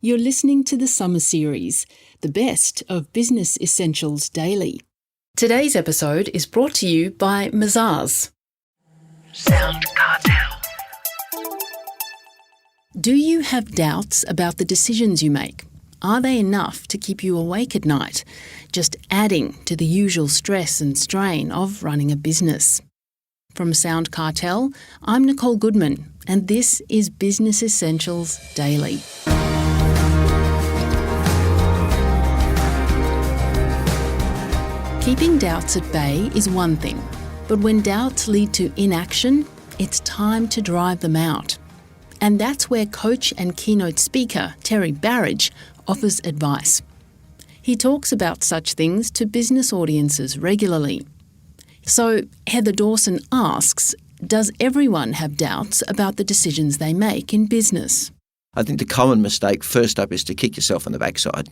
You're listening to the Summer Series, the best of Business Essentials Daily. Today's episode is brought to you by Mazars. SoundCartel. Do you have doubts about the decisions you make? Are they enough to keep you awake at night, just adding to the usual stress and strain of running a business? From SoundCartel, I'm Nicole Goodman, and this is Business Essentials Daily. Keeping doubts at bay is one thing, but when doubts lead to inaction, it's time to drive them out. And that's where coach and keynote speaker Terry Barridge offers advice. He talks about such things to business audiences regularly. So Heather Dawson asks, does everyone have doubts about the decisions they make in business? I think the common mistake first up is to kick yourself in the backside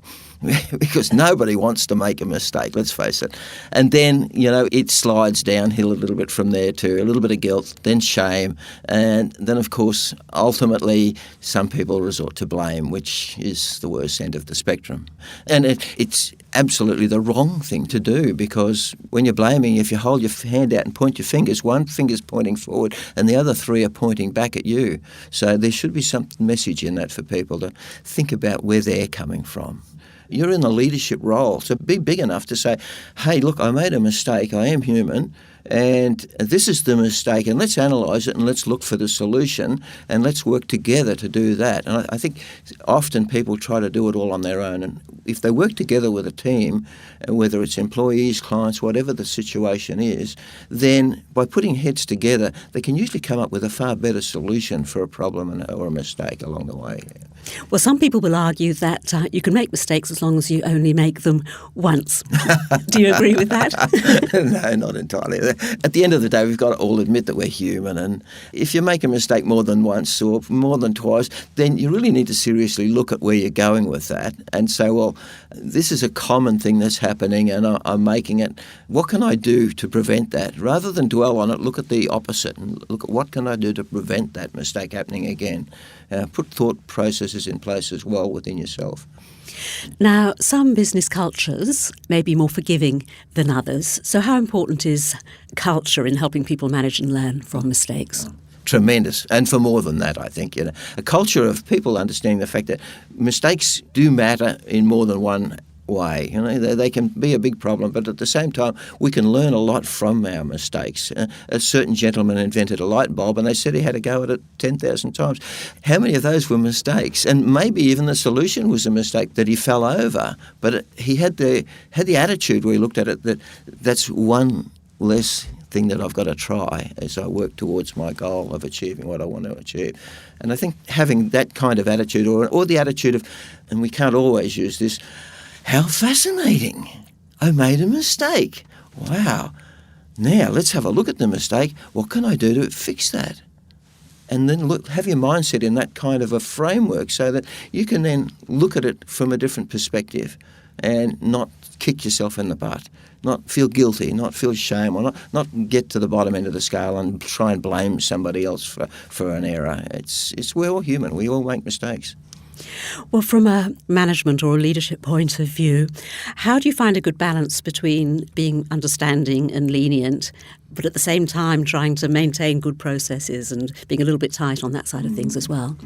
because nobody wants to make a mistake, let's face it. And then, it slides downhill a little bit from there too, a little bit of guilt, then shame. And then, of course, ultimately, some people resort to blame, which is the worst end of the spectrum. And it's absolutely the wrong thing to do because when you're blaming, if you hold your hand out and point your fingers, one finger's pointing forward and the other three are pointing back at you. So there should be some message in that for people to think about where they're coming from. You're in a leadership role, so be big enough to say, hey, look, I made a mistake, I am human, and this is the mistake, and let's analyse it and let's look for the solution and let's work together to do that. And I think often people try to do it all on their own, and if they work together with a team, whether it's employees, clients, whatever the situation is, then by putting heads together, they can usually come up with a far better solution for a problem or a mistake along the way. Well, some people will argue that you can make mistakes as long as you only make them once. Do you agree with that? No, not entirely. At the end of the day, we've got to all admit that we're human, and if you make a mistake more than once or more than twice, then you really need to seriously look at where you're going with that and say, well, this is a common thing that's happening and I'm making it. What can I do to prevent that? Rather than dwell on it, look at the opposite and look at what can I do to prevent that mistake happening again. Put thought processes in place as well within yourself. Now, some business cultures may be more forgiving than others. So how important is culture in helping people manage and learn from mistakes? Tremendous. And for more than that, I think, a culture of people understanding the fact that mistakes do matter in more than one way. They can be a big problem, but at the same time, we can learn a lot from our mistakes. A certain gentleman invented a light bulb, and they said he had to go at it 10,000 times. How many of those were mistakes? And maybe even the solution was a mistake that he fell over, but he had the attitude where he looked at it that that's one less thing that I've got to try as I work towards my goal of achieving what I want to achieve. And I think having that kind of attitude or the attitude of, and we can't always use this, how fascinating. I made a mistake. Wow. Now let's have a look at the mistake. What can I do to fix that? And then have your mindset in that kind of a framework so that you can then look at it from a different perspective and not kick yourself in the butt, not feel guilty, not feel shame, or not get to the bottom end of the scale and try and blame somebody else for an error. We're all human. We all make mistakes. Well, from a management or a leadership point of view, how do you find a good balance between being understanding and lenient, but at the same time trying to maintain good processes and being a little bit tight on that side of things as well?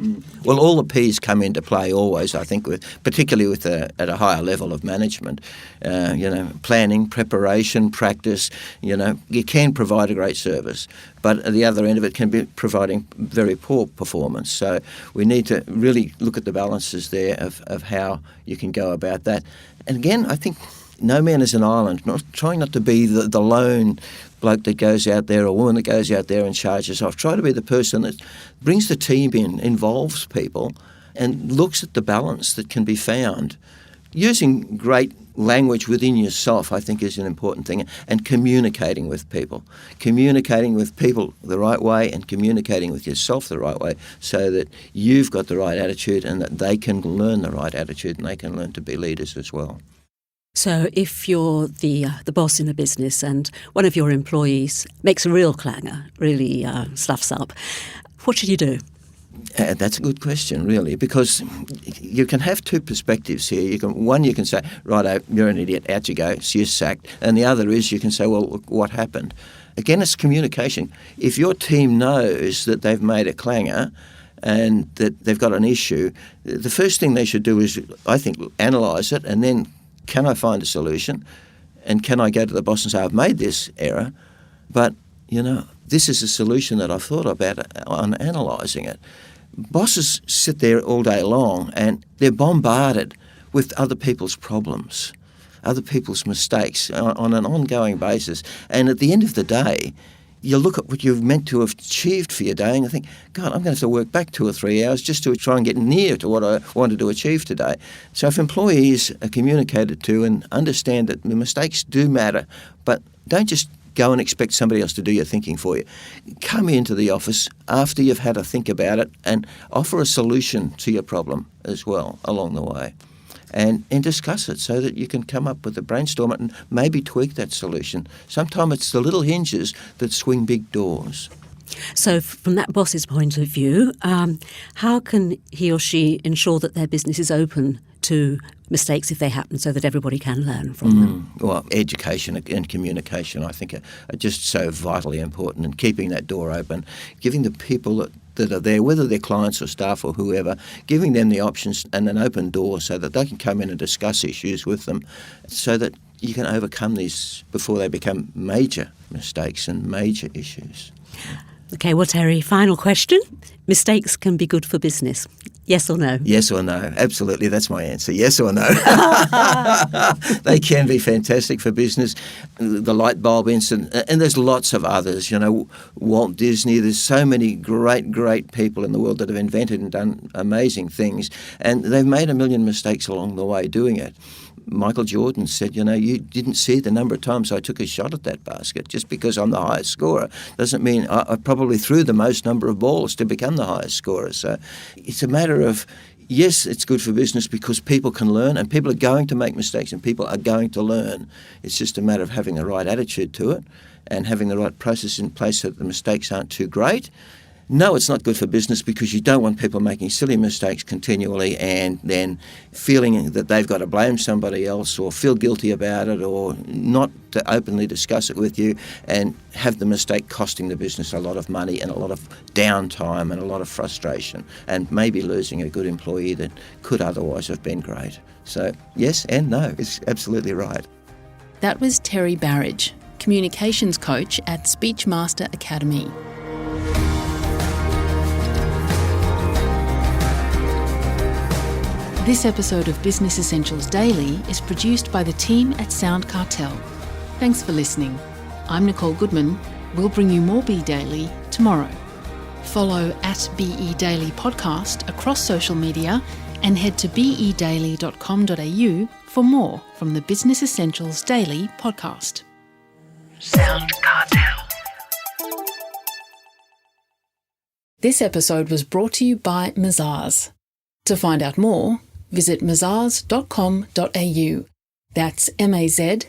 Well, all the P's come into play always, I think, particularly at a higher level of management. Planning, preparation, practice. You can provide a great service, but at the other end of it can be providing very poor performance. So we need to really look at the balances there of how you can go about that. And again, I think no man is an island, trying not to be the lone bloke that goes out there or woman that goes out there and charges off. Try to be the person that brings the team in, involves people, and looks at the balance that can be found. Using great language within yourself, I think, is an important thing, and communicating with people. Communicating with people the right way and communicating with yourself the right way so that you've got the right attitude and that they can learn the right attitude and they can learn to be leaders as well. So if you're the boss in a business and one of your employees makes a real clanger, really stuffs up, what should you do? That's a good question, really, because you can have two perspectives here. One, you can say, righto, you're an idiot, out you go, so you're sacked. And the other is you can say, well, look, what happened? Again, it's communication. If your team knows that they've made a clanger and that they've got an issue, the first thing they should do is, I think, analyse it, and then can I find a solution? And can I go to the boss and say, I've made this error, but, this is a solution that I've thought about on analysing it. Bosses sit there all day long and they're bombarded with other people's problems, other people's mistakes on an ongoing basis. And at the end of the day, you look at what you've meant to have achieved for your day and you think, God, I'm going to have to work back 2 or 3 hours just to try and get near to what I wanted to achieve today. So if employees are communicated to and understand that the mistakes do matter, but don't just go and expect somebody else to do your thinking for you. Come into the office after you've had a think about it and offer a solution to your problem as well along the way. And discuss it so that you can come up with a brainstorm and maybe tweak that solution. Sometimes it's the little hinges that swing big doors. So from that boss's point of view, how can he or she ensure that their business is open to mistakes if they happen so that everybody can learn from them? Well, education and communication, I think, are just so vitally important, and keeping that door open, giving the people that are there, whether they're clients or staff or whoever, giving them the options and an open door so that they can come in and discuss issues with them so that you can overcome these before they become major mistakes and major issues. Okay, well, Terry, final question. Mistakes can be good for business. Yes or no? Yes or no. Absolutely. That's my answer. Yes or no. They can be fantastic for business. The light bulb incident, and there's lots of others. Walt Disney, there's so many great people in the world that have invented and done amazing things, and they've made a million mistakes along the way doing it. Michael Jordan said, you didn't see the number of times I took a shot at that basket. Just because I'm the highest scorer doesn't mean I probably threw the most number of balls to become the highest scorer. So it's a matter of, yes, it's good for business because people can learn and people are going to make mistakes and people are going to learn. It's just a matter of having the right attitude to it and having the right process in place so that the mistakes aren't too great. No, it's not good for business because you don't want people making silly mistakes continually and then feeling that they've got to blame somebody else or feel guilty about it or not to openly discuss it with you and have the mistake costing the business a lot of money and a lot of downtime and a lot of frustration and maybe losing a good employee that could otherwise have been great. So yes and no, it's absolutely right. That was Terry Barridge, communications coach at Speechmaster Academy. This episode of Business Essentials Daily is produced by the team at SoundCartel. Thanks for listening. I'm Nicole Goodman. We'll bring you more Be Daily tomorrow. Follow at BE Daily Podcast across social media and head to bedaily.com.au for more from the Business Essentials Daily podcast. SoundCartel. This episode was brought to you by Mazars. To find out more, visit mazars.com.au. That's mazars.com.au.